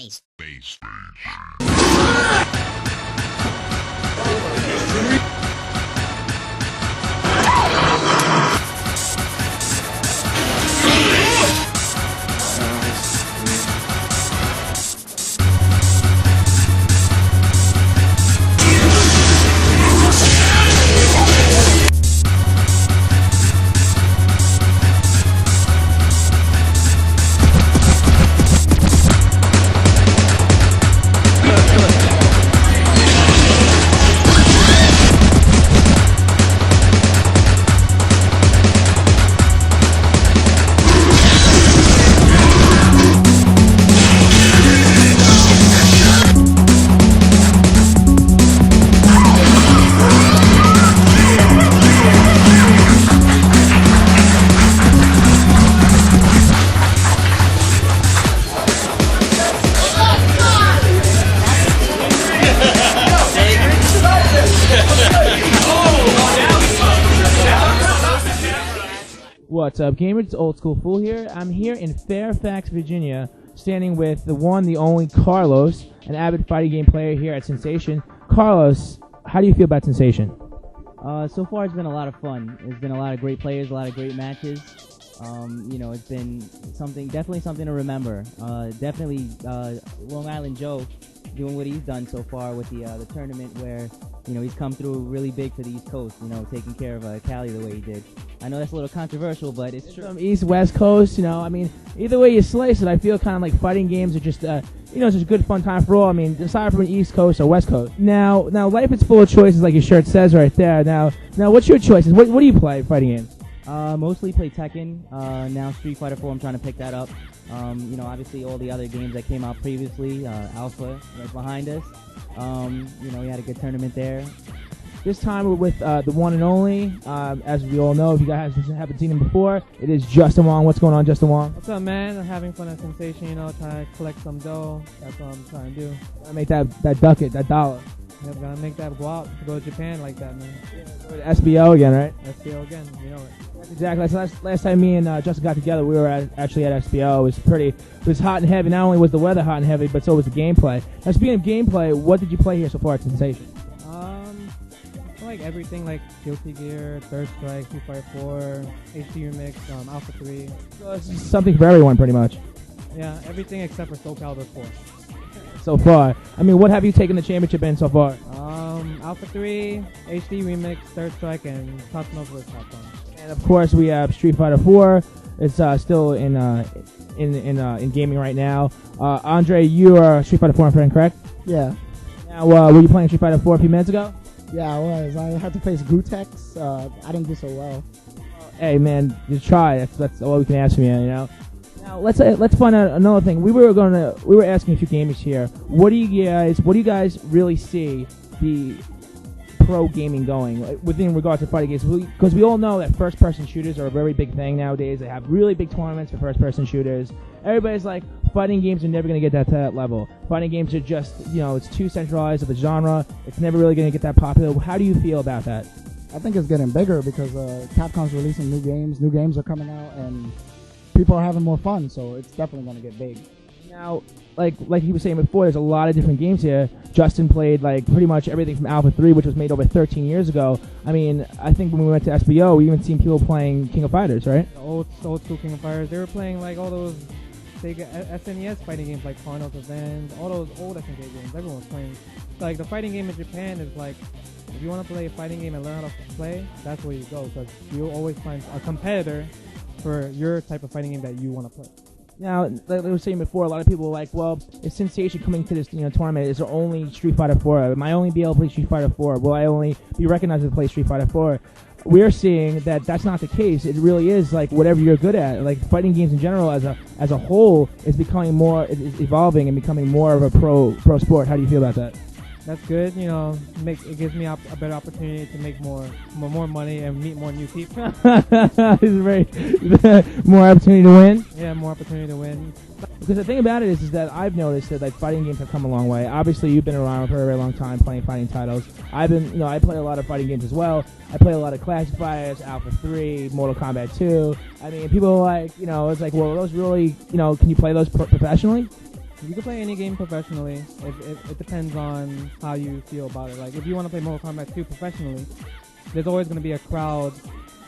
Space. What's up, gamers? It's Old School Fool here. I'm here in Fairfax, Virginia, standing with the one, the only Carlos, an avid fighting game player here at Sinsation. Carlos, how do you feel about Sinsation? So far, it's been a lot of fun. There's been a lot of great players, a lot of great matches. It's been definitely something to remember. Definitely Long Island Joe doing what he's done so far with the tournament where, he's come through really big for the East Coast, taking care of Cali the way he did. I know that's a little controversial, but it's true. East, West Coast, either way you slice it, I feel kind of like fighting games are just, it's just a good fun time for all. Aside from East Coast or West Coast. Now, life is full of choices, like your shirt says right there. Now, what's your choices? What do you play fighting games? Mostly play Tekken. Now Street Fighter 4, I'm trying to pick that up. Obviously all the other games that came out previously, Alpha right behind us. We had a good tournament there. This time we're with the one and only, as we all know, if you guys haven't seen him before, it is Justin Wong. What's going on, Justin Wong? What's up, man? I'm having fun at Sinsation, trying to collect some dough. That's what I'm trying to do. Gotta make that ducat, that dollar. Yep, gotta make that go out to go to Japan like that, man. Yeah, go to SBO again, right? SBO again, you know it. That's exactly. That's last time me and Justin got together, we were actually at SBO. It was hot and heavy. Not only was the weather hot and heavy, but so was the gameplay. Now, speaking of gameplay, what did you play here so far at Sinsation? Like everything, like Guilty Gear, Third Strike, Street Fighter 4, HD Remix, Alpha 3. So it's something for everyone, pretty much. Yeah, everything except for Soul Calibur 4. So far, what have you taken the championship in so far? Alpha 3, HD Remix, Third Strike, and Cosmo vs. Capcom. And of course, we have Street Fighter 4. It's still in gaming right now. Andre, you are Street Fighter 4 friend, correct? Yeah. Now, were you playing Street Fighter 4 a few minutes ago? Yeah, I was. I had to face Gutex. I didn't do so well. Hey, man, just try. That's all we can ask from you, Now, let's find out another thing. We were asking a few gamers here. What do you guys really see the pro gaming going within regards to fighting games? Because we all know that first-person shooters are a very big thing nowadays. They have really big tournaments for first-person shooters. Everybody's like, fighting games are never going to get to that level. Fighting games are just, it's too centralized of a genre. It's never really going to get that popular. How do you feel about that? I think it's getting bigger because Capcom's releasing new games. New games are coming out, and people are having more fun, so it's definitely going to get big. Now, like he was saying before, there's a lot of different games here. Justin played pretty much everything from Alpha 3, which was made over 13 years ago. I think when we went to SBO, we even seen people playing King of Fighters, right? Old school King of Fighters. They were playing all those Sega SNES fighting games like Chronos Revenge, all those old SNK games. Everyone was playing. The fighting game in Japan is if you want to play a fighting game and learn how to play, that's where you go, because you'll always find a competitor for your type of fighting game that you want to play. Now, like I was saying before, a lot of people were like, well, is Sinsation coming to this tournament? Is there only Street Fighter 4? Am I only be able to play Street Fighter 4? Will I only be recognized to play Street Fighter 4? We're seeing that that's not the case. It really is whatever you're good at. Fighting games in general as a whole is becoming is evolving and becoming more of a pro sport. How do you feel about that? That's good. It gives me a better opportunity to make more money and meet more new people. More opportunity to win. Yeah, more opportunity to win. Because the thing about it is that I've noticed that fighting games have come a long way. Obviously, you've been around for a very long time playing fighting titles. I play a lot of fighting games as well. I play a lot of Classic Fighters, Alpha 3, Mortal Kombat 2. People are it's well, those really, can you play those professionally? You can play any game professionally. It depends on how you feel about it. Like, if you want to play Mortal Kombat 2 professionally, there's always going to be a crowd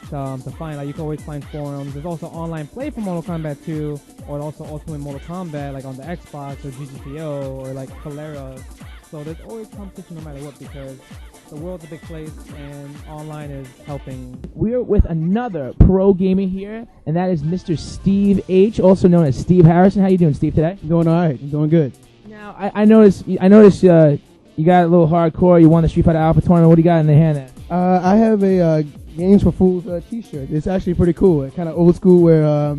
to find. Like, you can always find forums. There's also online play for Mortal Kombat 2, or also Ultimate Mortal Kombat, like on the Xbox or GGPO or like Calera. So there's always competition no matter what, because the world's a big place and online is helping. We're with another pro gamer here, and that is Mr. Steve H., also known as Steve Harrison. How you doing, Steve, today? Doing all right. I'm doing good. Now, I noticed you got a little hardcore. You won the Street Fighter Alpha tournament. What do you got in the hand there? I have a Games for Fools T-shirt. It's actually pretty cool. It's kind of old school where,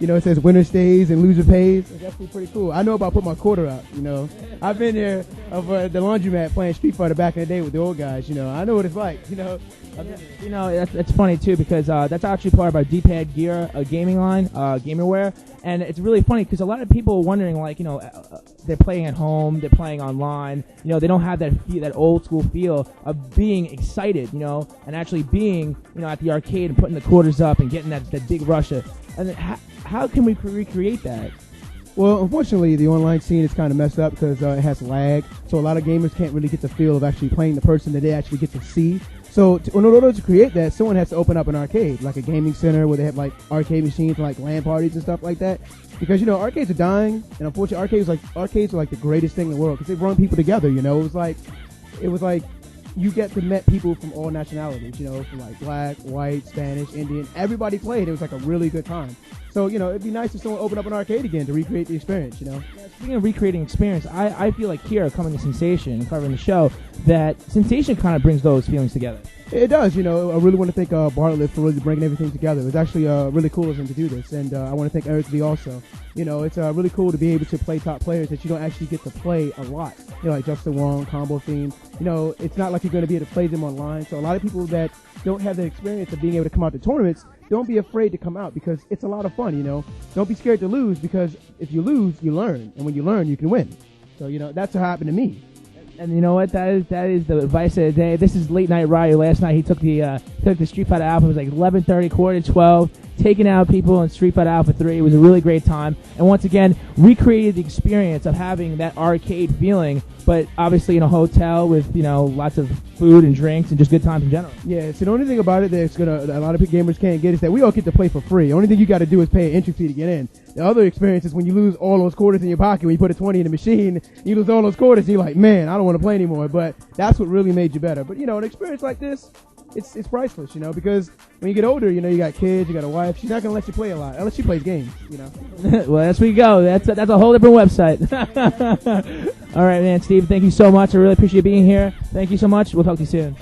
it says winner stays and loser pays. It's actually pretty cool. I know about putting my quarter out, I've been there over the laundromat playing Street Fighter back in the day with the old guys, I know what it's like, That's funny, too, because that's actually part of our D-pad gear gaming line, gamerware. And it's really funny because a lot of people are wondering, like, they're playing at home, they're playing online, they don't have that old school feel of being excited, and actually being, at the arcade and putting the quarters up and getting that big rush of, and then how can we recreate that? Well, unfortunately, the online scene is kind of messed up because it has lag, so a lot of gamers can't really get the feel of actually playing the person that they actually get to see. So in order to create that, someone has to open up an arcade, like a gaming center where they have like arcade machines, like LAN parties and stuff like that. Because arcades are dying, and unfortunately, arcades are like the greatest thing in the world because they bring people together. It was like you get to meet people from all nationalities. From like black, white, Spanish, Indian. Everybody played. It was like a really good time. So it'd be nice if someone opened up an arcade again to recreate the experience. Yeah, speaking of recreating experience, I feel like here coming to Sinsation and covering the show that Sinsation kind of brings those feelings together. It does, I really want to thank Bartlett for really bringing everything together. It was actually really cool of him to do this, and I want to thank Eric V also. It's really cool to be able to play top players that you don't actually get to play a lot. Like Justin Wong, Combo Theme. It's not like you're going to be able to play them online. So a lot of people that don't have the experience of being able to come out to tournaments, don't be afraid to come out because it's a lot of fun, Don't be scared to lose because if you lose, you learn. And when you learn, you can win. So, that's what happened to me. And you know what? That is the advice of the day. This is Late Night Ryu. Last night he took the Street Fighter Alpha. It was like 11:30, quarter to 12, taking out people in Street Fighter Alpha 3. It was a really great time. And once again, recreated the experience of having that arcade feeling, but obviously in a hotel with lots of food and drinks and just good times in general. Yeah. So the only thing about it that's a lot of gamers can't get is that we all get to play for free. The only thing you got to do is pay an entry fee to get in. The other experience is when you lose all those quarters in your pocket, when you put a 20 in the machine, you lose all those quarters, and you're like, man, I don't want to play anymore. But that's what really made you better. But, an experience like this, it's priceless, because when you get older, you got kids, you got a wife. She's not going to let you play a lot unless she plays games, Well, that's where you go. That's a whole different website. All right, man, Steve, thank you so much. I really appreciate being here. Thank you so much. We'll talk to you soon.